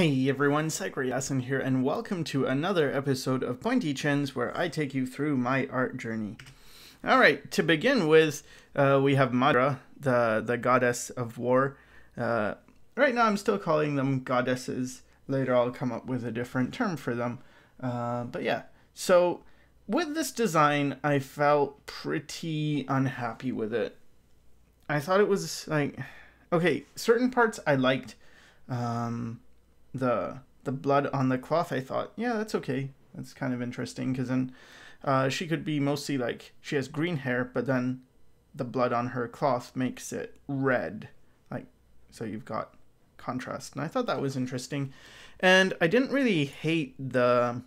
Hey everyone, Caricature here, and welcome to another episode of Pointy Chins, where I take you through my art journey. Alright, to begin with, we have Madra, the goddess of war. Right now I'm still calling them goddesses. Later I'll come up with a different term for them. But yeah, so with this design, I felt pretty unhappy with it. I thought it was like, okay, certain parts I liked. The blood on the cloth, I thought, yeah, that's okay. That's kind of interesting, because then she could be mostly like, she has green hair, but then the blood on her cloth makes it red. Like, so you've got contrast. And I thought that was interesting. And I didn't really hate the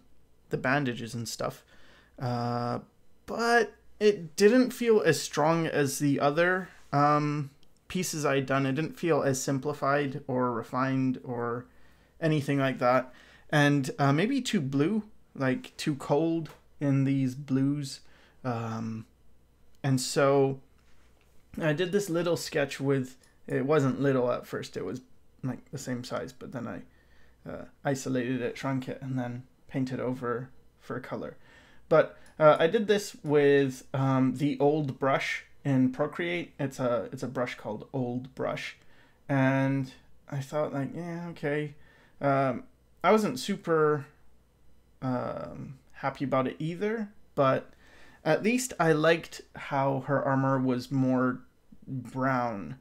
bandages and stuff. But it didn't feel as strong as the other pieces I'd done. It didn't feel as simplified or refined or anything like that, and maybe too blue, like too cold in these blues, and so I did this little sketch with, it wasn't little at first, it was like the same size, but then I isolated it, shrunk it, and then painted over for color. But I did this with the old brush in Procreate. It's a brush called Old Brush, and I thought, like, yeah, okay. I wasn't super happy about it either, but at least I liked how her armor was more brown.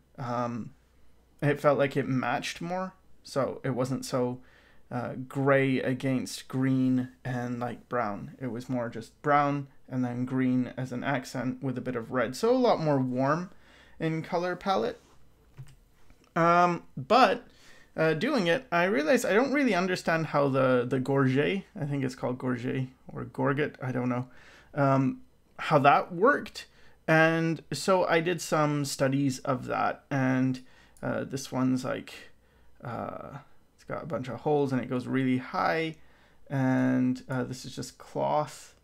It felt like it matched more, so it wasn't so gray against green and like brown. It was more just brown and then green as an accent with a bit of red, so a lot more warm in color palette. But doing it, I realized I don't really understand how the Gorget, I think it's called Gorget or Gorget, I don't know, how that worked. And so I did some studies of that, and this one's like, it's got a bunch of holes and it goes really high, and this is just cloth,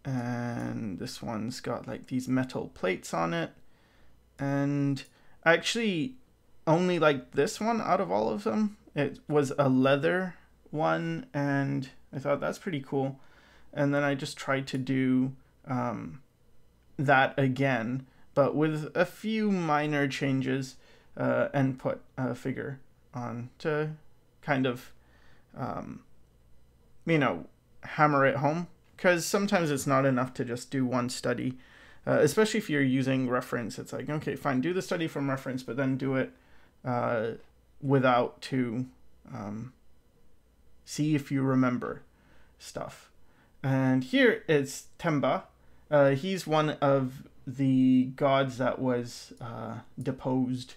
and this one's got like these metal plates on it, and I actually only like this one out of all of them. It was a leather one, and I thought that's pretty cool. And then I just tried to do that again, but with a few minor changes, and put a figure on to kind of, hammer it home. Because sometimes it's not enough to just do one study, especially if you're using reference. It's like, okay, fine, do the study from reference, but then do it without to see if you remember stuff. And here it's Temba. He's one of the gods that was deposed,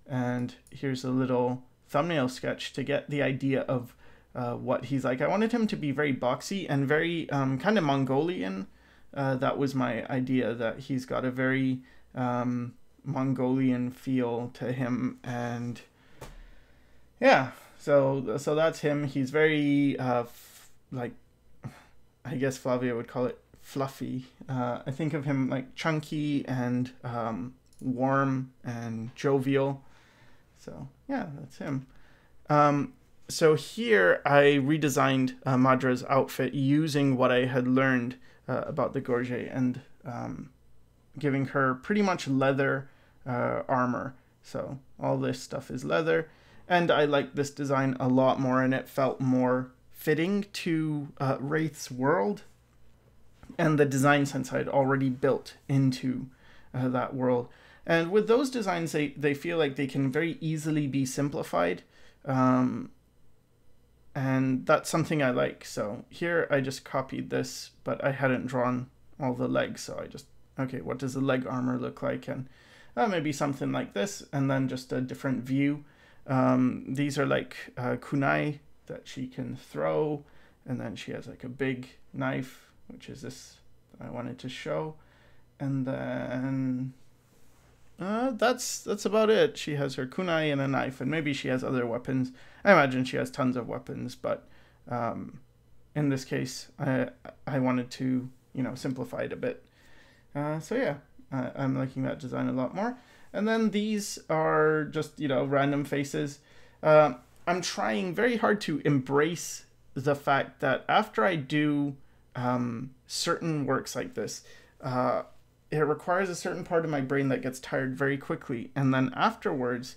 and here's a little thumbnail sketch to get the idea of what he's like. I wanted him to be very boxy and very kind of Mongolian. That was my idea, that he's got a very Mongolian feel to him, and yeah, so that's him. He's very like, I guess Flavia would call it fluffy. I think of him like chunky and warm and jovial. So yeah, that's him. So here I redesigned Madra's outfit using what I had learned about the Gorget, and giving her pretty much leather armor. So all this stuff is leather, and I like this design a lot more, and it felt more fitting to Wraith's world and the design sense I'd already built into that world. And with those designs, they feel like they can very easily be simplified, and that's something I like. So here I just copied this, but I hadn't drawn all the legs, so I just, okay, what does the leg armor look like? And maybe something like this, and then just a different view. These are like kunai that she can throw, and then she has like a big knife, which is this that I wanted to show. And then that's about it. She has her kunai and a knife, and maybe she has other weapons. I imagine she has tons of weapons, but in this case, I wanted to, simplify it a bit. So yeah, I'm liking that design a lot more. And then these are just, random faces. I'm trying very hard to embrace the fact that after I do certain works like this, it requires a certain part of my brain that gets tired very quickly. And then afterwards,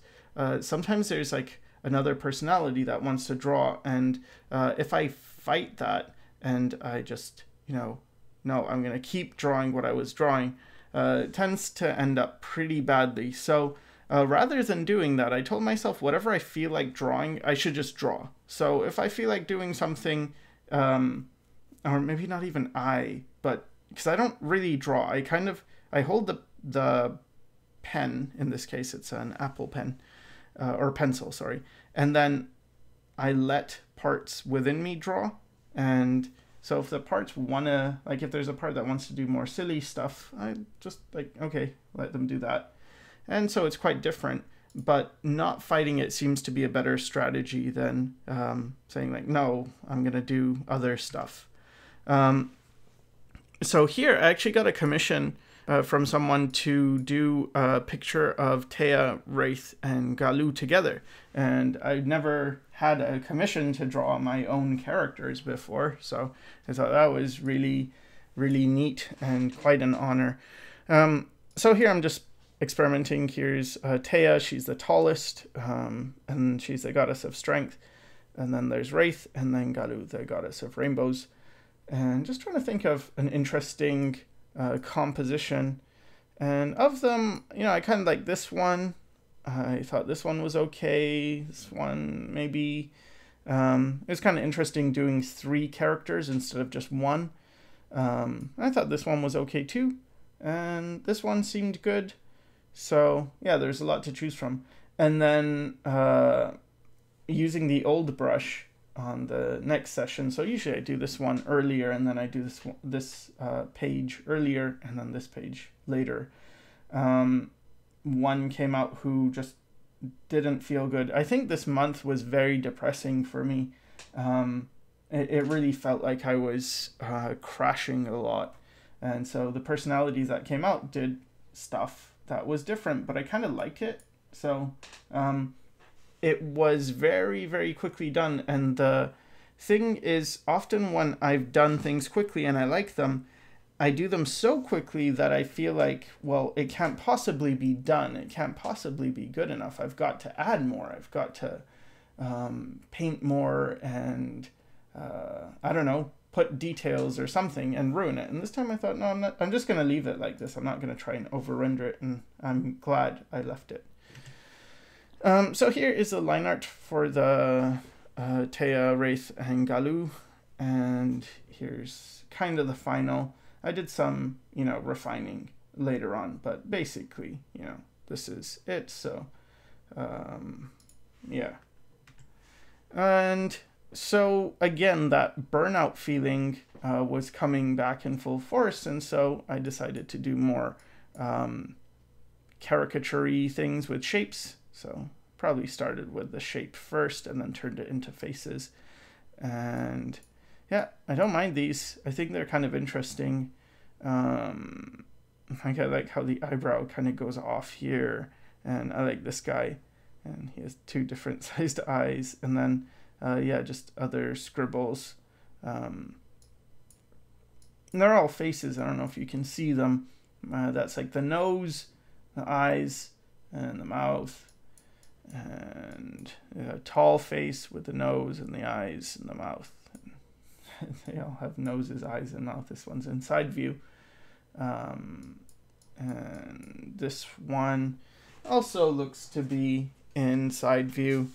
sometimes there's like another personality that wants to draw. And if I fight that and I just, no, I'm going to keep drawing what I was drawing, it tends to end up pretty badly. So rather than doing that, I told myself whatever I feel like drawing, I should just draw. So if I feel like doing something, or maybe not even but because I don't really draw, I hold the pen, in this case it's an Apple pen, or pencil, sorry, and then I let parts within me draw. And so if the parts wanna, like if there's a part that wants to do more silly stuff, I just like, okay, let them do that. And so it's quite different, but not fighting it seems to be a better strategy than saying like, no, I'm gonna do other stuff. So here I actually got a commission from someone to do a picture of Thea, Wraith, and Galoo together. And I'd never had a commission to draw my own characters before, so I thought that was really, really neat and quite an honor. So here I'm just experimenting. Here's Thea, she's the tallest, and she's the goddess of strength. And then there's Wraith, and then Galoo, the goddess of rainbows. And just trying to think of an interesting composition. And of them, I kind of like this one. I thought this one was okay. This one, maybe. It was kind of interesting doing 3 characters instead of just one. I thought this one was okay too. And this one seemed good. So, yeah, there's a lot to choose from. And then using the old brush on the next session. So usually I do this one earlier, and then I do this page earlier, and then this page later. One came out who just didn't feel good. I think this month was very depressing for me. It really felt like I was crashing a lot. And so the personalities that came out did stuff that was different, but I kind of like it. So it was very, very quickly done. And the thing is, often when I've done things quickly and I like them, I do them so quickly that I feel like, well, it can't possibly be done. It can't possibly be good enough. I've got to add more. I've got to paint more and, I don't know, put details or something and ruin it. And this time I thought, no, I'm just going to leave it like this. I'm not going to try and over-render it, and I'm glad I left it. So here is the line art for the Thea, Wraith, and Galoo. And here's kind of the final. I did some, refining later on, but basically, this is it. So, yeah. And so, again, that burnout feeling was coming back in full force, and so I decided to do more caricature-y things with shapes. So probably started with the shape first and then turned it into faces. And yeah, I don't mind these. I think they're kind of interesting. I like how the eyebrow kind of goes off here, and I like this guy, and he has 2 different sized eyes. And then yeah, just other scribbles. And they're all faces. I don't know if you can see them. That's like the nose, the eyes, and the mouth. And a tall face with the nose and the eyes and the mouth. And they all have noses, eyes, and mouth. This one's in side view. And this one also looks to be in side view.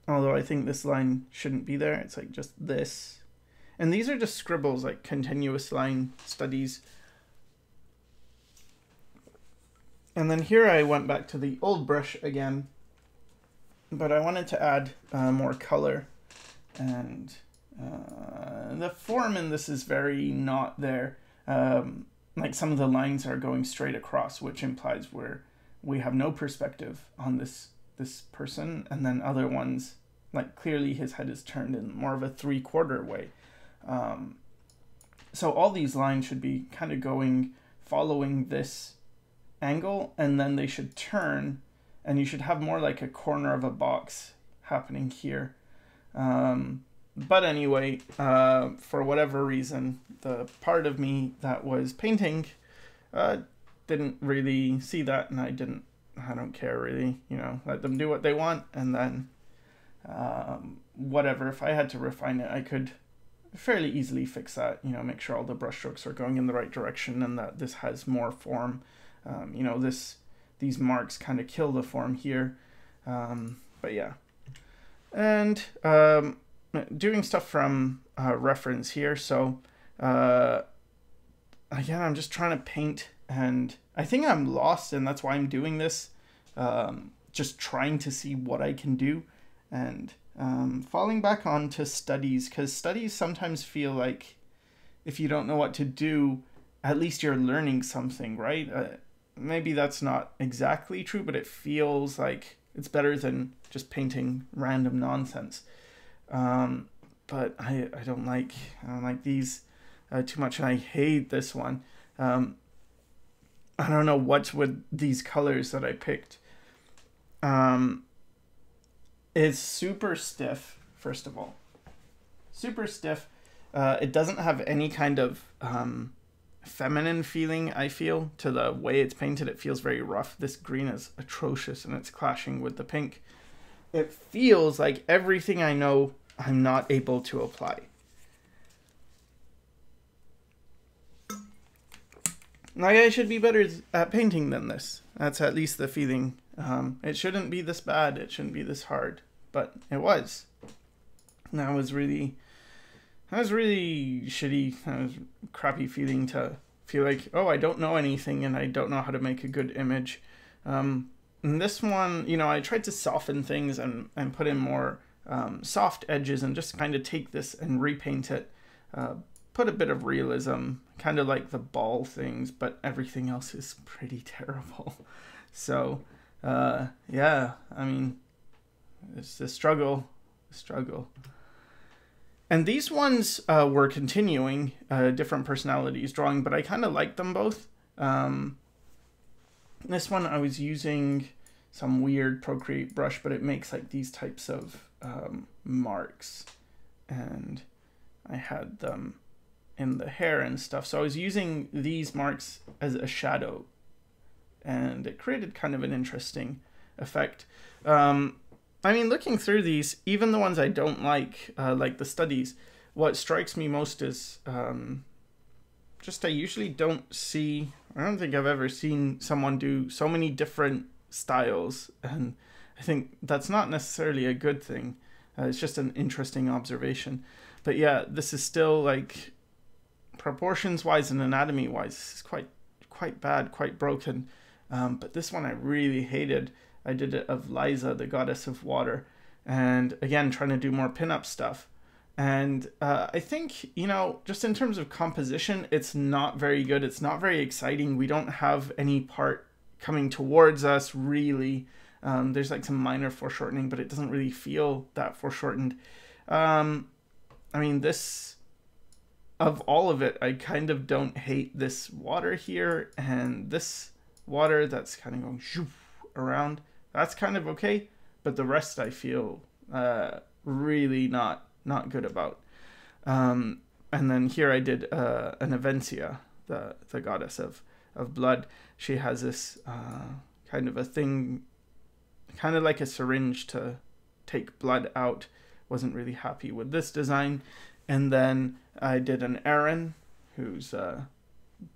Although I think this line shouldn't be there. It's like just this. And these are just scribbles, like continuous line studies. And then here I went back to the old brush again, but I wanted to add more color. And the form in this is very not there. Like some of the lines are going straight across, which implies we have no perspective on this person, and then other ones, like clearly his head is turned in more of a 3/4 way. So all these lines should be kind of following this angle, and then they should turn, and you should have more like a corner of a box happening here. But anyway, for whatever reason, the part of me that was painting didn't really see that, and I don't care really, you know, let them do what they want, and then whatever, if I had to refine it, I could fairly easily fix that, you know, make sure all the brush strokes are going in the right direction and that this has more form. You know, these marks kind of kill the form here, but yeah. And doing stuff from reference here, so again, I'm just trying to paint, and I think I'm lost, and that's why I'm doing this, just trying to see what I can do, and falling back onto studies, because studies sometimes feel like if you don't know what to do, at least you're learning something, right? Maybe that's not exactly true, but it feels like it's better than just painting random nonsense. But I don't like these too much, and I hate this one. I don't know what's with these colors that I picked. It's super stiff, first of all. Super stiff. It doesn't have any kind of feminine feeling, I feel, to the way it's painted. It feels very rough. This green is atrocious, and it's clashing with the pink. It feels like everything I know I'm not able to apply. Like, I should be better at painting than this. That's at least the feeling. It shouldn't be this bad. It shouldn't be this hard. But it was. And that was really shitty. That was a crappy feeling to feel like, oh, I don't know anything and I don't know how to make a good image. And this one, you know, I tried to soften things and put in more soft edges and just kind of take this and repaint it. Put a bit of realism, kind of like the ball things, but everything else is pretty terrible. So, yeah, I mean, it's a struggle. And these ones were continuing different personalities drawing, but I kind of liked them both. This one I was using some weird Procreate brush, but it makes like these types of marks, and I had them in the hair and stuff. So I was using these marks as a shadow, and it created kind of an interesting effect. I mean, looking through these, even the ones I don't like the studies, what strikes me most is just I usually don't see, I don't think I've ever seen someone do so many different styles, and I think that's not necessarily a good thing. It's just an interesting observation. But yeah, this is still like, proportions wise and anatomy wise, this is quite bad, quite broken. But this one I really hated. I did it of Liza, the goddess of water, and again trying to do more pinup stuff. And I think, you know, just in terms of composition, it's not very good. It's not very exciting. We don't have any part coming towards us really. There's like some minor foreshortening, but it doesn't really feel that foreshortened. I mean, this, of all of it, I kind of don't hate this water here, and this water that's kind of going shoo around. That's kind of okay, but the rest I feel really not good about. And then here I did an Avencia, the goddess of blood. She has this kind of a thing, kind of like a syringe to take blood out. Wasn't really happy with this design. And then I did an Aaron, who's the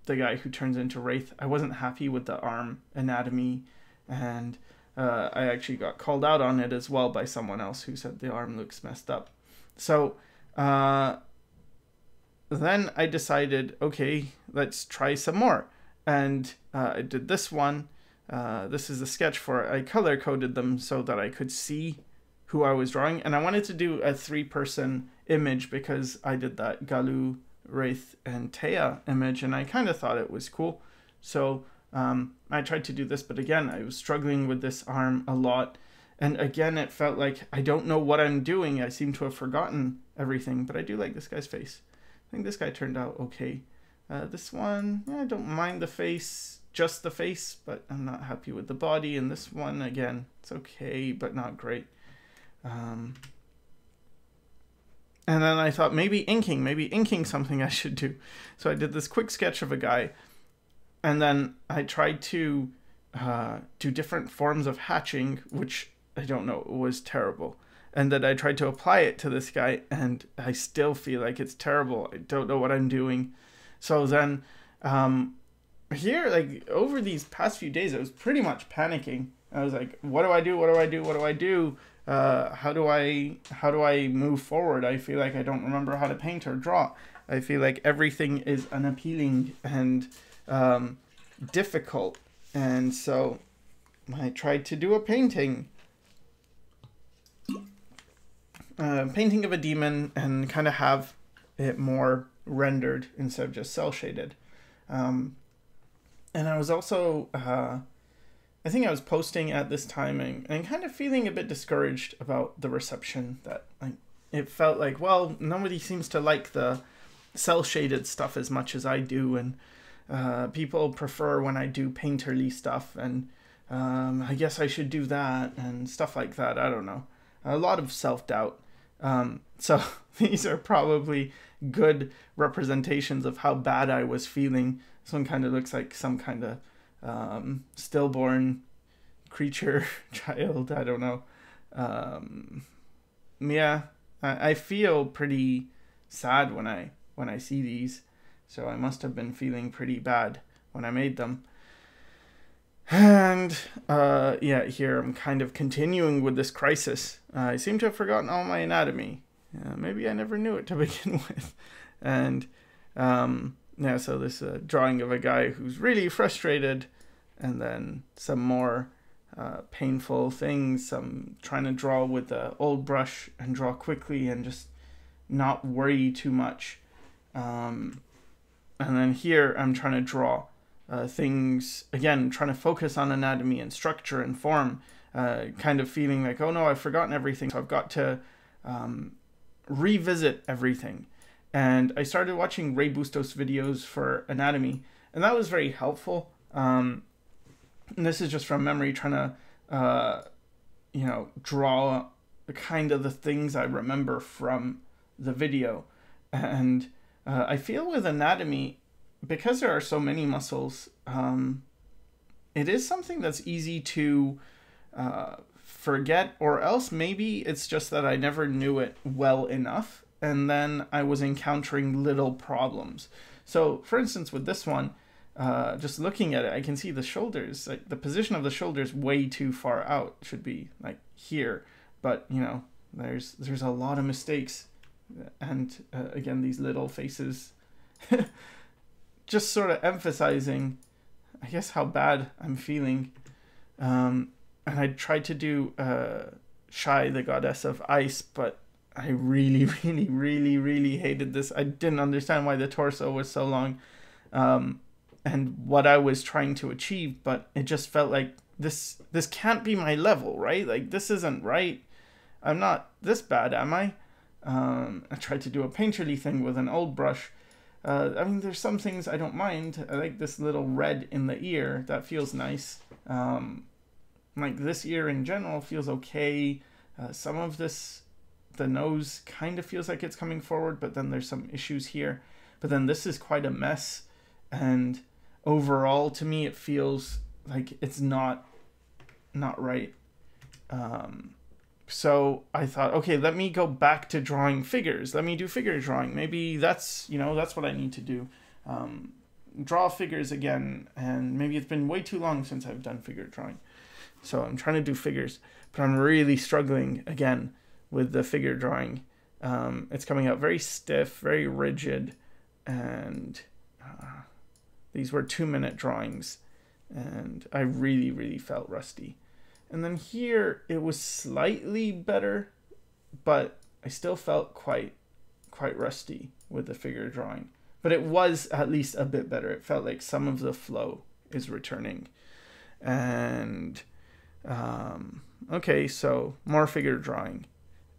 guy who turns into Wraith. I wasn't happy with the arm anatomy, and I actually got called out on it as well by someone else who said the arm looks messed up. So then I decided, okay, let's try some more. And I did this one. This is a sketch for it. I color coded them so that I could see who I was drawing. And I wanted to do a 3-person image because I did that Galu, Wraith, and Taya image, and I kind of thought it was cool. So I tried to do this, but again, I was struggling with this arm a lot. And again, it felt like I don't know what I'm doing. I seem to have forgotten everything, but I do like this guy's face. I think this guy turned out okay. This one, yeah, I don't mind the face. just the face, but I'm not happy with the body. And this one, again, it's okay, but not great. And then I thought maybe inking something I should do. So I did this quick sketch of a guy, and then I tried to do different forms of hatching, which I don't know, was terrible. And then I tried to apply it to this guy, and I still feel like it's terrible. I don't know what I'm doing. So then here, like over these past few days, I was pretty much panicking. I was like, what do I do? What do I do? What do I do? How do I move forward? I feel like I don't remember how to paint or draw. I feel like everything is unappealing and difficult. And so I tried to do a painting. Painting of a demon and kind of have it more rendered instead of just cell shaded. And I was also, I think I was posting at this time and kind of feeling a bit discouraged about the reception, that like it felt like, well, nobody seems to like the cell shaded stuff as much as I do, and people prefer when I do painterly stuff, and I guess I should do that and stuff like that. I don't know. A lot of self-doubt. So these are probably good representations of how bad I was feeling. This one kind of looks like some kind of stillborn creature, child, I don't know. Yeah, I feel pretty sad when I see these, so I must have been feeling pretty bad when I made them. And yeah, here I'm kind of continuing with this crisis. I seem to have forgotten all my anatomy. Maybe I never knew it to begin with. And yeah, so this drawing of a guy who's really frustrated, and then some more painful things. Some trying to draw with the old brush and draw quickly and just not worry too much. And then here I'm trying to draw things, again, trying to focus on anatomy and structure and form, kind of feeling like, oh no, I've forgotten everything. So I've got to revisit everything. And I started watching Ray Bustos videos for anatomy, and that was very helpful. And this is just from memory, trying to, you know, draw kind of the things I remember from the video. And I feel with anatomy, because there are so many muscles, it is something that's easy to forget, or else maybe it's just that I never knew it well enough, and then I was encountering little problems. So, for instance, with this one, just looking at it, I can see the shoulders, like the position of the shoulders way too far out. It should be like here, but you know, there's a lot of mistakes, and again, these little faces. Just sort of emphasizing, I guess, how bad I'm feeling. And I tried to do Shai, the goddess of ice, but I really hated this. I didn't understand why the torso was so long, and what I was trying to achieve, but it just felt like this can't be my level, right? Like, this isn't right. I'm not this bad, am I? I tried to do a painterly thing with an old brush. I mean, there's some things I don't mind. I like this little red in the ear. That feels nice. Like this ear in general feels okay. Some of this, the nose kind of feels like it's coming forward, but then there's some issues here. But then this is quite a mess. And overall, to me, it feels like it's not right. So I thought, okay, let me go back to drawing figures. Let me do figure drawing. Maybe that's, you know, that's what I need to do. Draw figures again. And maybe it's been way too long since I've done figure drawing. So I'm trying to do figures, but I'm really struggling again with the figure drawing. It's coming out very stiff, very rigid. And these were 2-minute drawings. And I really felt rusty. And then here it was slightly better, but I still felt quite rusty with the figure drawing. But it was at least a bit better. It felt like some of the flow is returning. And okay, so more figure drawing.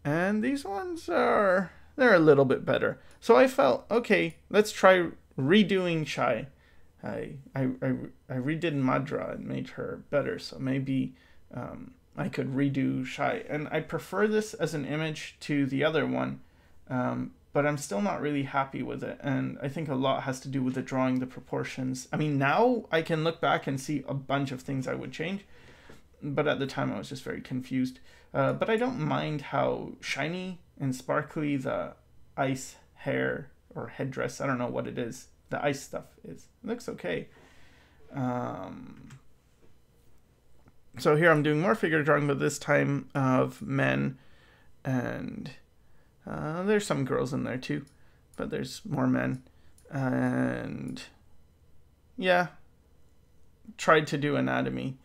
And these ones they're a little bit better. So I felt, okay, let's try redoing Shai. I redid Madra and made her better, so maybe I could redo Shy. And I prefer this as an image to the other one, but I'm still not really happy with it. And I think a lot has to do with the drawing, the proportions. I mean, now I can look back and see a bunch of things I would change, but at the time I was just very confused. But I don't mind how shiny and sparkly the ice hair or headdress, I don't know what it is, the ice stuff is. It looks okay. So here I'm doing more figure drawing, but this time of men, and there's some girls in there too, but there's more men. And yeah, tried to do anatomy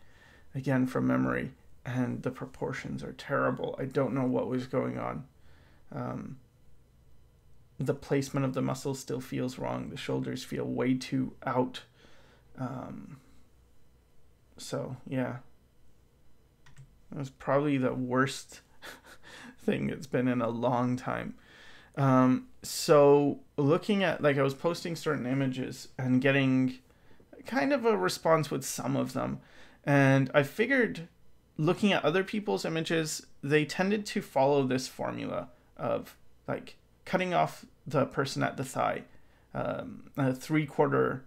again from memory, and the proportions are terrible. I don't know what was going on. The placement of the muscles still feels wrong. The shoulders feel way too out. So yeah, it was probably the worst thing it's been in a long time. So looking at, like, I was posting certain images and getting kind of a response with some of them, and I figured, looking at other people's images, they tended to follow this formula of like cutting off the person at the thigh, a 3/4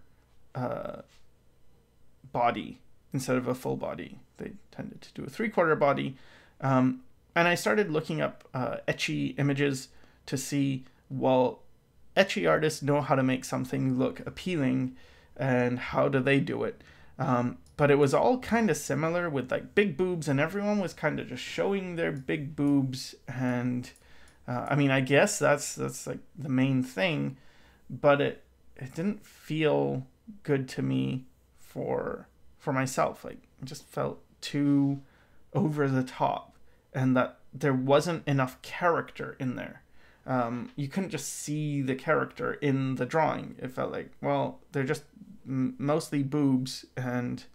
body instead of a full body. They tended to do a 3/4 body. And I started looking up etchy images to see, well, etchy artists know how to make something look appealing, and how do they do it? But it was all kind of similar with like big boobs, and everyone was kind of just showing their big boobs. And I mean, I guess that's like the main thing, but it didn't feel good to me for myself. Like, it just felt too over the top, and that there wasn't enough character in there. You couldn't just see the character in the drawing. It felt like, well, they're just mostly boobs and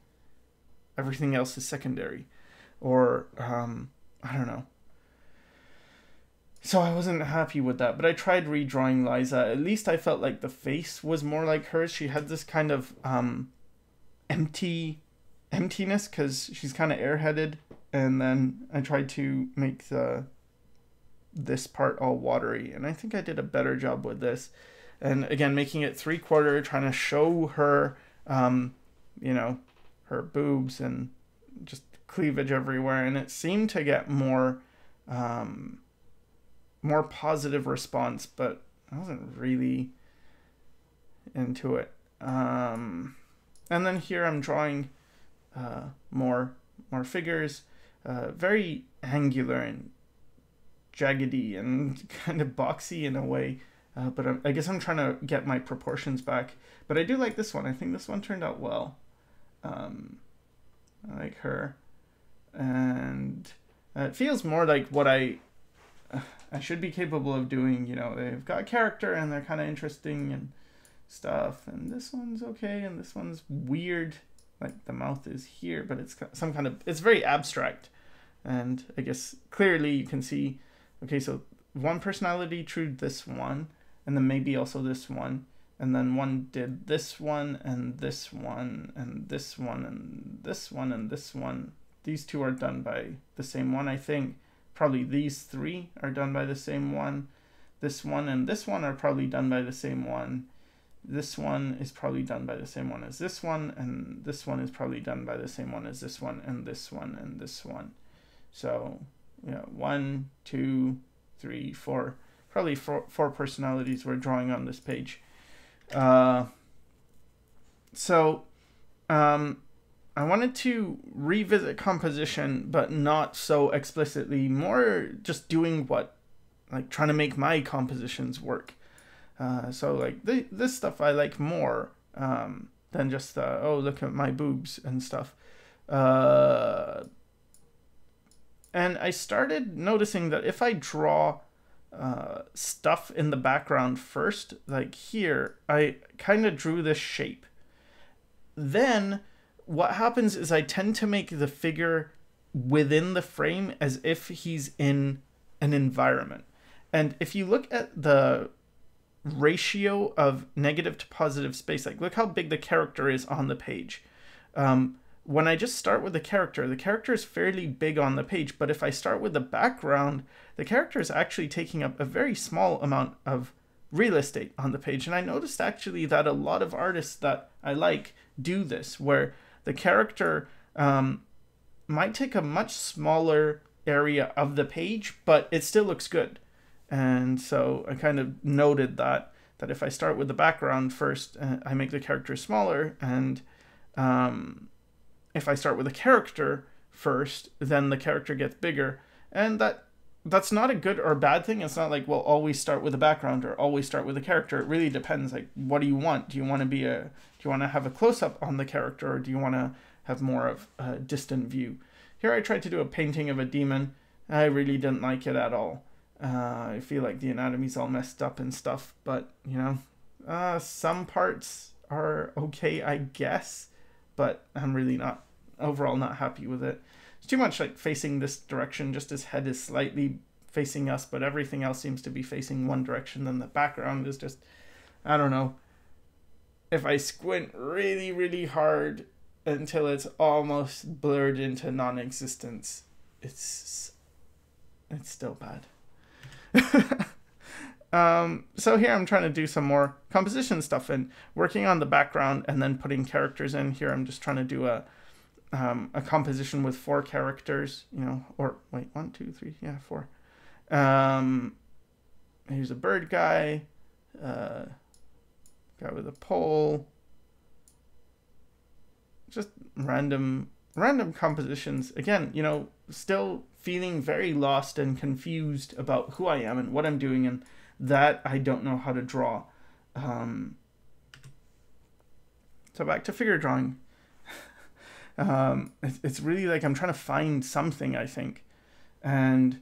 everything else is secondary, or I don't know. So I wasn't happy with that, but I tried redrawing Liza. At least I felt like the face was more like hers. She had this kind of emptiness because she's kind of airheaded, and then I tried to make this part all watery, and I think I did a better job with this. And again, making it 3/4, trying to show her, you know, her boobs and just cleavage everywhere, and it seemed to get more positive response, but I wasn't really into it. And then here I'm drawing more figures, very angular and jaggedy and kind of boxy in a way, but I guess I'm trying to get my proportions back. But I do like this one. I think this one turned out well. I like her, and it feels more like what I should be capable of doing. You know, they've got character and they're kind of interesting and stuff, and this one's okay, and this one's weird, like the mouth is here, but it's some kind of, it's very abstract. And I guess clearly you can see, okay, so one personality drew this one, and then maybe also this one, and then one did this one, and this one, and this one, and this one, and this one. These two are done by the same one, I think. Probably these three are done by the same one. This one and this one are probably done by the same one. This one is probably done by the same one as this one, and this one is probably done by the same one as this one, and this one, and this one. So, yeah, 1, 2, 3, 4. Probably four personalities we're drawing on this page. I wanted to revisit composition, but not so explicitly, more just doing what, like trying to make my compositions work. So like this stuff I like more than just, oh, look at my boobs and stuff. And I started noticing that if I draw stuff in the background first, like here, I kind of drew this shape. Then what happens is I tend to make the figure within the frame as if he's in an environment. And if you look at the ratio of negative to positive space. Like, look how big the character is on the page. When I just start with the character is fairly big on the page, but if I start with the background, the character is actually taking up a very small amount of real estate on the page. And I noticed actually that a lot of artists that I like do this, where the character might take a much smaller area of the page, but it still looks good. And so I kind of noted that if I start with the background first, I make the character smaller, and if I start with a character first, then the character gets bigger. And that's not a good or bad thing. It's not like, well, always start with a background or always start with a character. It really depends. Like, what do you want? Do you want to have a close-up on the character, or do you want to have more of a distant view? Here I tried to do a painting of a demon. I really didn't like it at all. I feel like the anatomy's all messed up and stuff, but, you know, some parts are okay, I guess, but I'm really overall not happy with it. It's too much like facing this direction, just his head is slightly facing us, but everything else seems to be facing one direction. Then the background is just, I don't know. If I squint really, really hard until it's almost blurred into non-existence, it's still bad. So here I'm trying to do some more composition stuff and working on the background and then putting characters in. Here I'm just trying to do a composition with 4 characters, you know, or wait, 1, 2, 3, yeah, 4. Here's a bird guy, guy with a pole, just random compositions. Again, you know, still feeling very lost and confused about who I am and what I'm doing, and that I don't know how to draw. So back to figure drawing. It's really like I'm trying to find something, I think. And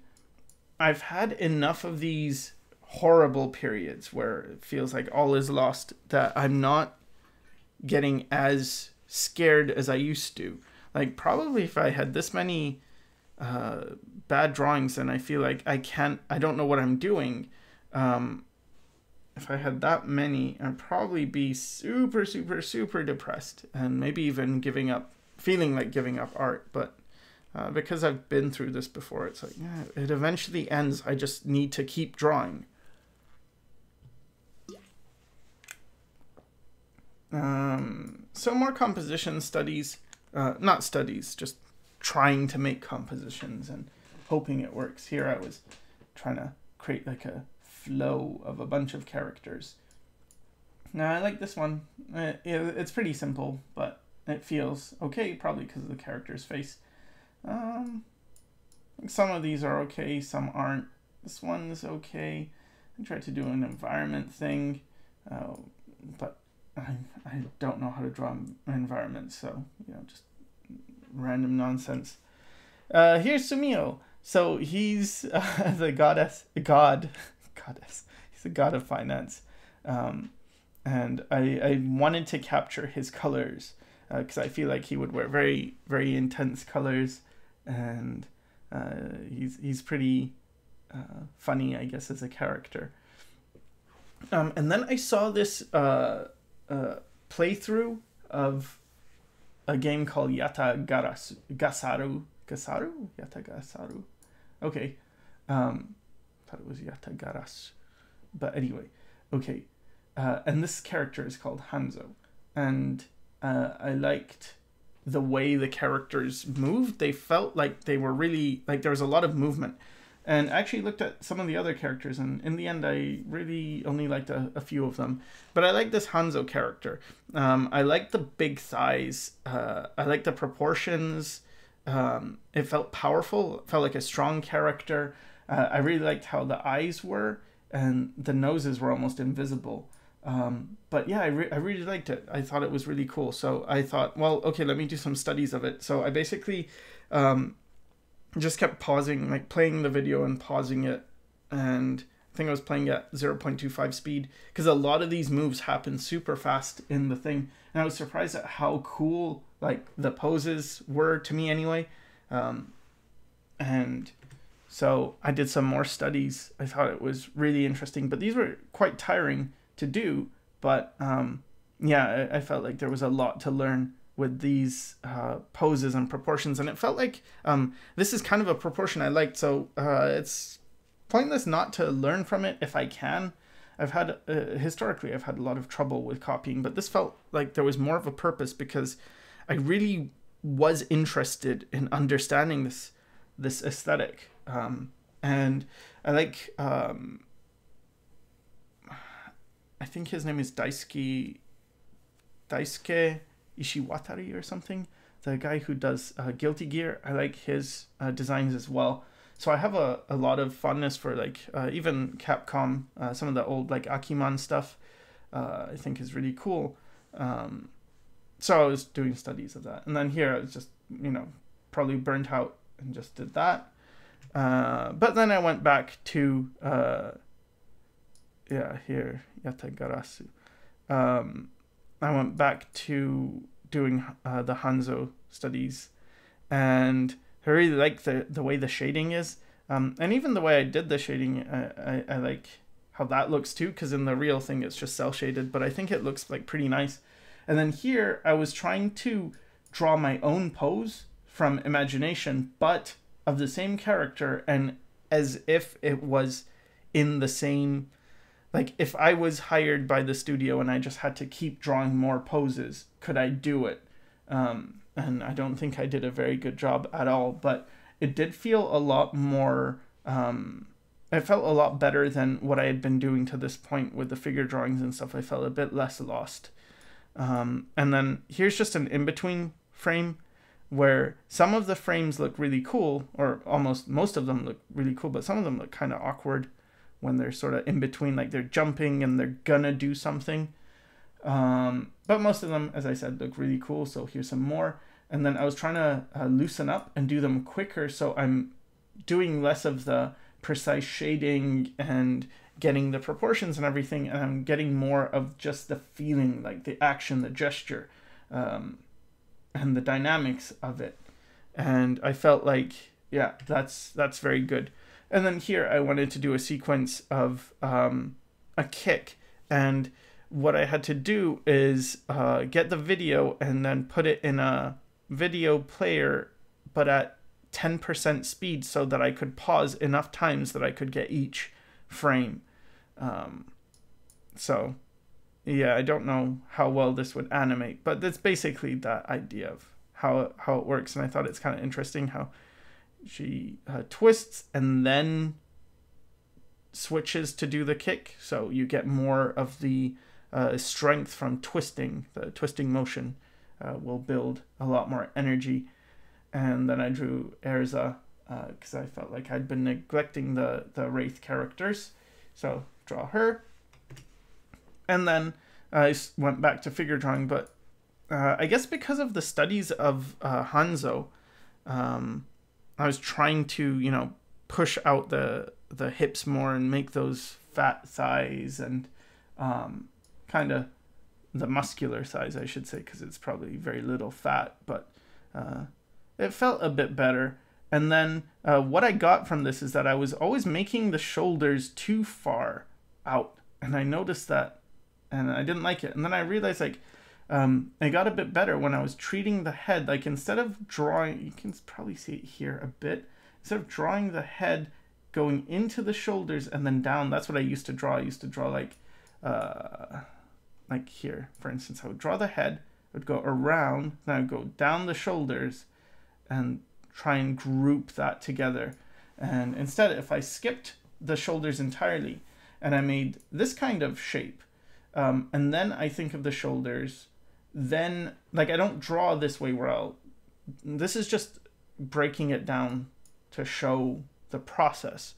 I've had enough of these horrible periods where it feels like all is lost that I'm not getting as scared as I used to. Like, probably if I had this many bad drawings, then I feel like I don't know what I'm doing. If I had that many, I'd probably be super, super, super depressed and maybe even feeling like giving up art. But because I've been through this before, it's like, yeah, it eventually ends. I just need to keep drawing. So more composition studies, not studies, just trying to make compositions and hoping it works. Here I was trying to create like a flow of a bunch of characters. Now I like this one. It's pretty simple, but it feels okay, probably because of the character's face. Some of these are okay, some aren't. This one's okay. I tried to do an environment thing, but I don't know how to draw an environment, so, you know, just random nonsense. Here's Sumio. So he's the goddess. He's a god of finance. And I wanted to capture his colors because I feel like he would wear very, very intense colors, and he's pretty funny, I guess, as a character. And then I saw this playthrough of a game called Yata Gasaru. Yata Gasaru. Okay. Thought it was Yata Garas. But anyway, okay. And this character is called Hanzo. And I liked the way the characters moved. They felt like they were really, like there was a lot of movement. And I actually looked at some of the other characters, and in the end, I really only liked a few of them. But I like this Hanzo character. I like the big thighs. I like the proportions. It felt powerful. It felt like a strong character. I really liked how the eyes were, and the noses were almost invisible. But yeah, I really liked it. I thought it was really cool. So I thought, well, okay, let me do some studies of it. So I basically just kept pausing, like playing the video and pausing it. And I think I was playing at 0.25 speed because a lot of these moves happen super fast in the thing. And I was surprised at how cool like the poses were to me anyway. And So I did some more studies. I thought it was really interesting, but these were quite tiring to do. But yeah, I felt like there was a lot to learn with these poses and proportions, and it felt like this is kind of a proportion I liked. So it's pointless not to learn from it if I can. I've had historically I've had a lot of trouble with copying, but this felt like there was more of a purpose because I really was interested in understanding this aesthetic. And I like I think his name is Daisuke Ishiwatari or something, the guy who does Guilty Gear. I like his designs as well. So I have a lot of fondness for like even Capcom, some of the old like Akiman stuff I think is really cool. So I was doing studies of that. And then here I was just, probably burnt out and just did that. But then I went back to, here, Yatagarasu. I went back to doing the Hanzo studies, and I really like the way the shading is. And even the way I did the shading, I like how that looks too, because in the real thing it's just cel shaded, but I think it looks like pretty nice. And then here I was trying to draw my own pose from imagination, but of the same character, and as if it was in the same, like if I was hired by the studio and I just had to keep drawing more poses, could I do it? And I don't think I did a very good job at all, but it did feel a lot more, it felt a lot better than what I had been doing to this point with the figure drawings and stuff. I felt a bit less lost. And then here's just an in-between frame where some of the frames look really cool, or almost most of them look really cool, but some of them look kind of awkward when they're sort of in between, like they're jumping and they're gonna do something. But most of them, as I said, look really cool. So here's some more. And then I was trying to loosen up and do them quicker, so I'm doing less of the precise shading and getting the proportions and everything, and I'm getting more of just the feeling, like the action, the gesture, and the dynamics of it. And I felt like, yeah, that's very good. And then here I wanted to do a sequence of a kick, and what I had to do is get the video and then put it in a video player, but at 10% speed, so that I could pause enough times that I could get each frame. So yeah, I don't know how well this would animate, but that's basically that idea of how it works. And I thought it's kind of interesting how she twists and then switches to do the kick, so you get more of the strength from twisting. The twisting motion will build a lot more energy. And then I drew Erza because I felt like I'd been neglecting the Wraith characters, so draw her. And then I went back to figure drawing, but I guess because of the studies of Hanzo, I was trying to, push out the hips more and make those fat thighs and kind of the muscular thighs, I should say, because it's probably very little fat, but it felt a bit better. And then what I got from this is that I was always making the shoulders too far out, and I noticed that, and I didn't like it. And then I realized, like, it got a bit better when I was treating the head. Like, instead of drawing, you can probably see it here a bit, instead of drawing the head going into the shoulders and then down, that's what I used to draw. I used to draw like here, for instance. I would draw the head, I would go around, then I would go down the shoulders and try and group that together. And instead, if I skipped the shoulders entirely and I made this kind of shape, and then I think of the shoulders, then, like, I don't draw this way where this is just breaking it down to show the process.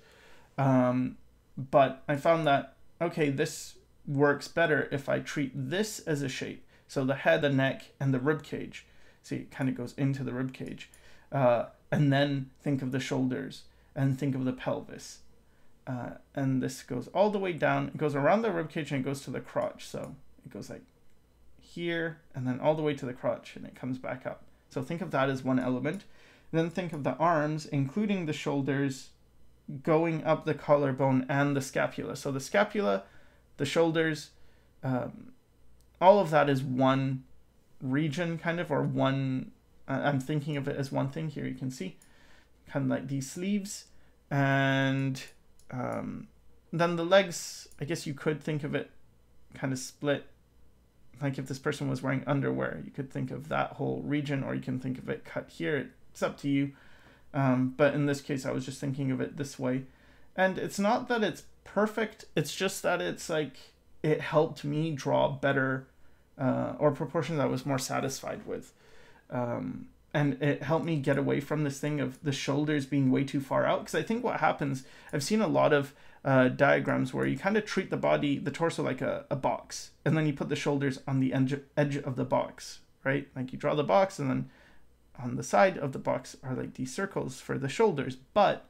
But I found that, okay, this works better if I treat this as a shape. So the head, the neck, and the rib cage. See, it kind of goes into the rib cage. And then think of the shoulders and think of the pelvis. And this goes all the way down. It goes around the rib cage and it goes to the crotch. So it goes like here and then all the way to the crotch, and it comes back up. So think of that as one element. And then think of the arms, including the shoulders going up the collarbone and the scapula. So the scapula, the shoulders, all of that is one region kind of, or one, I'm thinking of it as one thing. Here you can see kind of like these sleeves, and then the legs, I guess you could think of it kind of split. Like if this person was wearing underwear, you could think of that whole region, or you can think of it cut here. It's up to you. But in this case, I was just thinking of it this way. And it's not that it's perfect. It's just that it's like, it helped me draw better, or proportions I was more satisfied with. And it helped me get away from this thing of the shoulders being way too far out. Because I think what happens, I've seen a lot of diagrams where you kind of treat the torso like a box, and then you put the shoulders on the edge of the box, right? Like you draw the box, and then on the side of the box are like these circles for the shoulders. But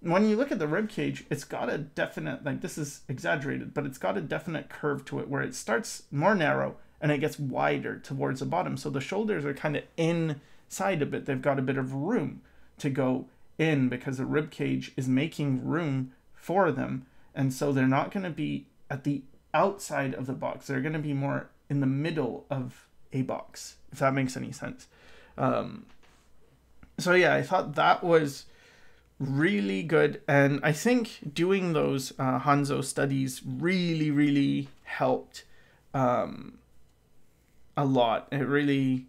when you look at the rib cage, it's got a definite, like this is exaggerated, but it's got a definite curve to it where it starts more narrow and it gets wider towards the bottom. So the shoulders are kind of inside a bit. They've got a bit of room to go in because the rib cage is making room for them. And so they're not going to be at the outside of the box. They're going to be more in the middle of a box, if that makes any sense. So yeah, I thought that was really good. And I think doing those Hanzo studies really helped a lot. It really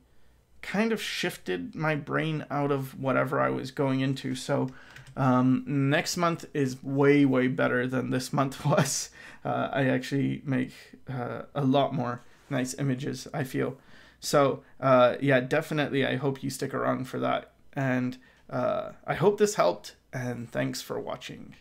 kind of shifted my brain out of whatever I was going into. So next month is way better than this month was. I actually make a lot more nice images, I feel. So yeah, definitely I hope you stick around for that. And I hope this helped, and thanks for watching.